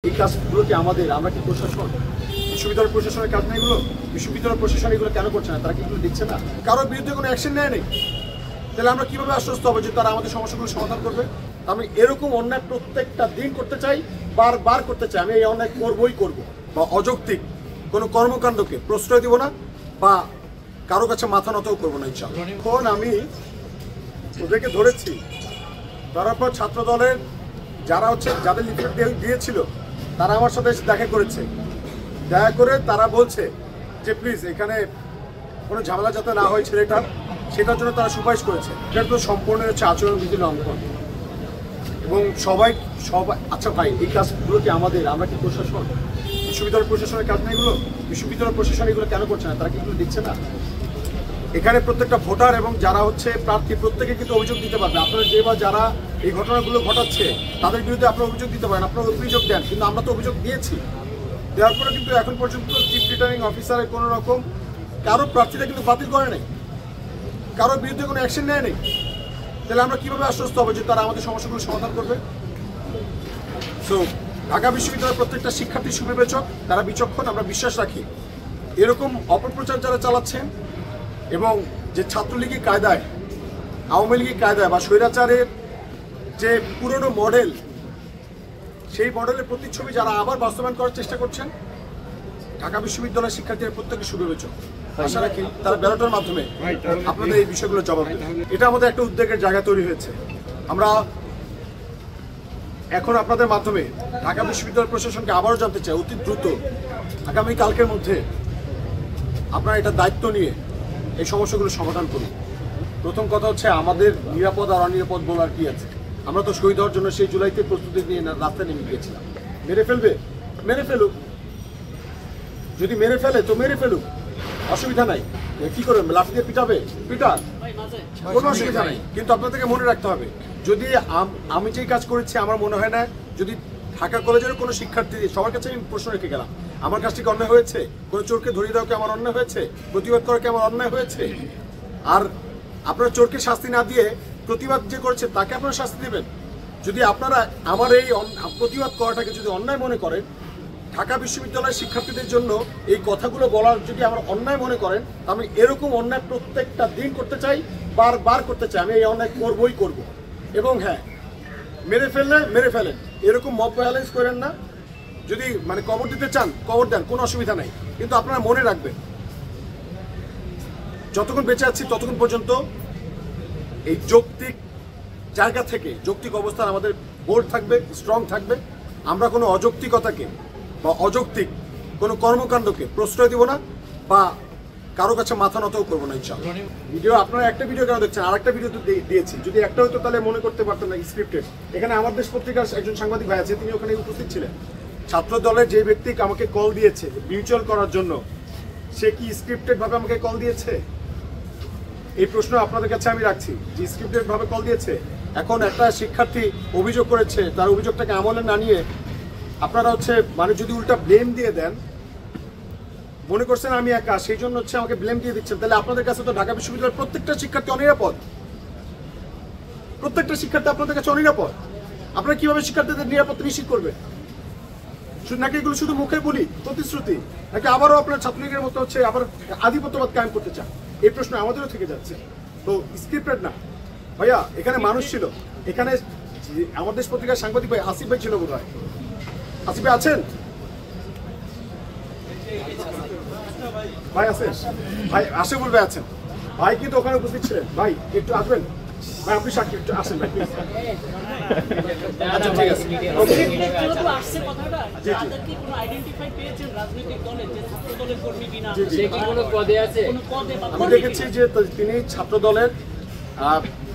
এই কাজগুলো কি আমাদের, আমরা কি প্রশাসন, বিশ্ববিদ্যালয় প্রশাসনের কাজ না এগুলো? বিশ্ববিদ্যালয় প্রশাসন এগুলো কেন করছে না? তারা কি এগুলো দিচ্ছে না? কারোর বিরুদ্ধে কোনো অ্যাকশন নেয় নেই, তাহলে আমরা কিভাবে আশ্বস্ত হবো যে তারা আমাদের সমস্যাগুলো সমাধান করবে? আমি এরকম অন্যায় প্রত্যেকটা দিন করতে চাই, বারবার করতে চাই। আমি এই অন্যায় করবই করবো, বা অযৌক্তিক কোনো কর্মকাণ্ডকে প্রশ্রয় দিব না, বা কারো কাছে মাথা নতও করবো না ইনশাআল্লাহ। এখন আমি ওদেরকে ধরেছি, ধরার পর ছাত্র দলের যারা যাদের লিফলেট দিয়েছিল তারা আমার সাথে এসে দেখা করেছে। দেখা করে তারা বলছে যে প্লিজ এখানে কোনো ঝামেলা যাতে না হয় ছেলেটার, সেটার জন্য তারা সুপারিশ করেছে। এটা তো সম্পূর্ণ হচ্ছে আচরণবিধি লঙ্ঘন। এবং সবাই আচ্ছা ভাই, এই কাজগুলো কি আমাদের, আমরা কি প্রশাসন, বিশ্ববিদ্যালয় প্রশাসনের কাজ না এগুলো? বিশ্ববিদ্যালয় প্রশাসন এগুলো কেন করছে না? তারা কি এগুলো দিচ্ছে না? এখানে প্রত্যেকটা ভোটার এবং যারা প্রার্থী প্রত্যেকে কিন্তু অভিযোগ দিতে পারবে। আপনারা যে বা যারা এই ঘটনাগুলো ঘটাচ্ছে তাদের বিরুদ্ধে আপনারা অভিযোগ দিতে পারেন, আপনারা অভিযোগ দেন। কিন্তু আমরা তো অভিযোগ দিয়েছি, দেওয়ার পরে কিন্তু এখন পর্যন্ত চিফ রিটার্নিং অফিসারের কোনো রকম কারো প্রার্থীরা কিন্তু বাতিল করে নেই, কারোর বিরুদ্ধে কোনো অ্যাকশন নেয় নেই। তাহলে আমরা কীভাবে আশ্বস্ত হবো যে তারা আমাদের সমস্যাগুলো সমাধান করবে? সো ঢাকা বিশ্ববিদ্যালয়ের প্রত্যেকটা শিক্ষার্থী সুবিবেচক, তারা বিচক্ষণ, আমরা বিশ্বাস রাখি। এরকম অপপ্রচার যারা চালাচ্ছেন এবং যে ছাত্রলীগের কায়দায়, আওয়ামী লীগের কায়দায় বা স্বৈরাচারের যে পুরনো মডেল, সেই মডেলের প্রতিচ্ছবি যারা আবার বাস্তবায়ন করার চেষ্টা করছেন, ঢাকা বিশ্ববিদ্যালয়ের শিক্ষার্থীরা প্রত্যেকে সুবিবেচক। আশা রাখি তারা ব্যালটের মাধ্যমে আপনাদের এই বিষয়গুলো জবাব দেবে। এটা আমাদের একটা উদ্বেগের জায়গা তৈরি হয়েছে। আমরা এখন আপনাদের মাধ্যমে ঢাকা বিশ্ববিদ্যালয় প্রশাসনকে আবারও জানতে চাই, অতি দ্রুত আগামীকালকের মধ্যে আপনারা এটা দায়িত্ব নিয়ে এই সমস্যাগুলো সমাধান করুন। প্রথম কথা হচ্ছে, আমাদের নিরাপদ আর অনিরাপদ বলার কি আছে? আমরা তো শহীদ হওয়ার জন্য সেই জুলাইতে প্রস্তুতি নিয়ে রাস্তায় নেমে গিয়েছিলাম। মেরে ফেলবে, মেরে ফেলুক। যদি মেরে ফেলে তো মেরে ফেলুক, অসুবিধা নাই। কি করবেন, লাঠি দিয়ে পিটাবে, পিটাক, কোনো অসুবিধা নেই। কিন্তু আপনাদেরকে মনে রাখতে হবে, যদি আমি যেই কাজ করেছি আমার মনে হয় না, যদি ঢাকা কলেজের কোনো শিক্ষার্থী, সবার কাছে আমি প্রশ্ন রেখে গেলাম, আমার কাছ থেকে অন্যায় হয়েছে? কোনো চোরকে ধরিয়ে দেওয়া কি আমার অন্যায় হয়েছে? প্রতিবাদ করা কি আমার অন্যায় হয়েছে? আর আপনারা চোরকে শাস্তি না দিয়ে প্রতিবাদ যে করেছে তাকে আপনারা শাস্তি দেবেন? যদি আপনারা আমার এই প্রতিবাদ করাটাকে যদি অন্যায় মনে করেন, ঢাকা বিশ্ববিদ্যালয়ের শিক্ষার্থীদের জন্য এই কথাগুলো বলার যদি আমরা অন্যায় মনে করেন, আমি এরকম অন্যায় প্রত্যেকটা দিন করতে চাই, বারবার করতে চাই। আমি এই অন্যায় করবই করব। এবং হ্যাঁ, মেরে ফেললে মেরে ফেলেন, এরকম মব ভায়োলেন্স করেন না। যদি কবর দিতে চান কবর দেন, কোনো অসুবিধা নাই। কিন্তু আপনারা মনে রাখবেন, যতক্ষণ বেঁচে আছি ততক্ষণ পর্যন্ত এই যৌক্তিক জায়গা থেকে, যৌক্তিক অবস্থান আমাদের বোল্ড থাকবে, স্ট্রং থাকবে। আমরা কোনো অযৌক্তিকতাকে বা অযৌক্তিক কোনো কর্মকাণ্ডকে প্রশ্রয় দিব না, বা কারো কাছে মাথা নতও করবো না ইনশাআল্লাহ। ভিডিও আপনারা একটা ভিডিও কেন দেখছেন? আর একটা ভিডিও তো দিয়েছি। যদি একটা হতো তাহলে মনে করতে পারতেন না স্ক্রিপ্টেড। এখানে আমার দেশ পত্রিকার একজন সাংবাদিক ভাই আছে, তিনি ওখানে উপস্থিত ছিলেন। ছাত্র দলের যে ব্যক্তি আমাকে কল দিয়েছে মিউচুয়াল করার জন্য, সে কি স্ক্রিপ্টেড ভাবে আমাকে কল দিয়েছে? এই প্রশ্ন আপনাদের কাছে আমি রাখছি, যে স্ক্রিপ্টেড ভাবে কল দিয়েছে। এখন একটা শিক্ষার্থী অভিযোগ করেছে, তার অভিযোগটাকে আমলে না নিয়ে আপনারা যদি উল্টা ব্লেম দিয়ে দেন, মনে করছেন আমি একা, সেই জন্য আমাকে ব্লেম দিয়ে দিচ্ছেন। তাহলে আপনাদের কাছে তো ঢাকা বিশ্ববিদ্যালয়ের প্রত্যেকটা শিক্ষার্থী অনিরাপদ, প্রত্যেকটা শিক্ষার্থী আপনাদের কাছে অনিরাপদ। আপনারা কিভাবে শিক্ষার্থীদের নিরাপত্তা নিশ্চিত করবেন? নাকি এগুলো শুধু মুখে বলি, প্রতিশ্রুতি, নাকি আবারও আপনার ছাত্রলীগের মতো আবার আধিপত্যবাদ কায়েম করতে চান? এই প্রশ্ন আমাদেরও থেকে যাচ্ছে। তো স্ক্রিপ্টেড না ভাইয়া, এখানে মানুষ ছিল। এখানে আমার দেশ পত্রিকার সাংবাদিক ভাই আসিফ ভাই ছিল বোধ হয়। আসিফ ভাই আছেন? ভাই আছেন? ভাই আশিফুল ভাই আছেন? ভাই কিন্তু ওখানে উপস্থিত ছিলেন। ভাই একটু আসবেন, ভাই আপনি সাক্ষী একটু আসেন ভাই প্লিজ। আচ্ছা ঠিক আছে। আমি দেখেছি যে তিনি ছাত্র দলের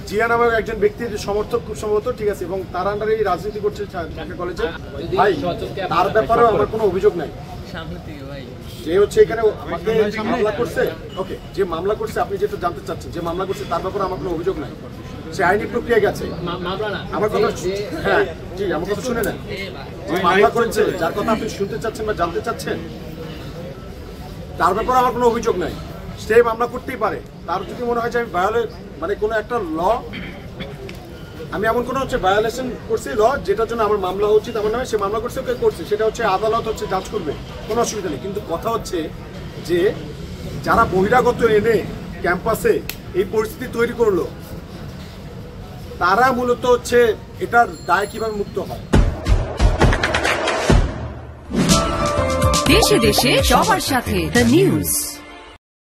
জিয়া নামের একজন ব্যক্তির সমর্থক খুব সম্ভবত, ঠিক আছে, এবং তার আন্ডারেই রাজনীতি করছে ঢাকা কলেজে। ভাই তার ব্যাপারেও আমার কোনো অভিযোগ নাই। যে এখানে আমাকে মামলা করছে, ওকে, যে মামলা করছে, আপনি যেটা জানতে চাচ্ছেন, যে মামলা করছে তার ব্যাপারে আমার কোনো অভিযোগ নাই। সে আইনি প্রক্রিয়া গেছে। আমার কথা, হ্যাঁ জি, আমার কথা শুনে নেন। যে মামলা করেছে, যার কথা আপনি শুনতে চাচ্ছেন বা জানতে চাচ্ছেন, তার ব্যাপারে আমার কোনো অভিযোগ নাই। সে মামলা করতেই পারে। তার যদি মনে হয় যে আমি কোনো একটা ল আমি এমন কোনো হচ্ছে ভায়োলেশন করছি ল যেটার জন্য আমার মামলা উচিত আমার নামে, সে মামলা করছে ওকে করছে, সেটা হচ্ছে আদালত হচ্ছে জাজ করবে, কোনো অসুবিধা নেই। কিন্তু কথা হচ্ছে যে যারা বহিরাগত এনে ক্যাম্পাসে এই পরিস্থিতি তৈরি করলো, তারা মূলত হচ্ছে এটার দায় কিভাবে মুক্ত হয়। দেশে দেশে সবার সাথে দ্য নিউজ।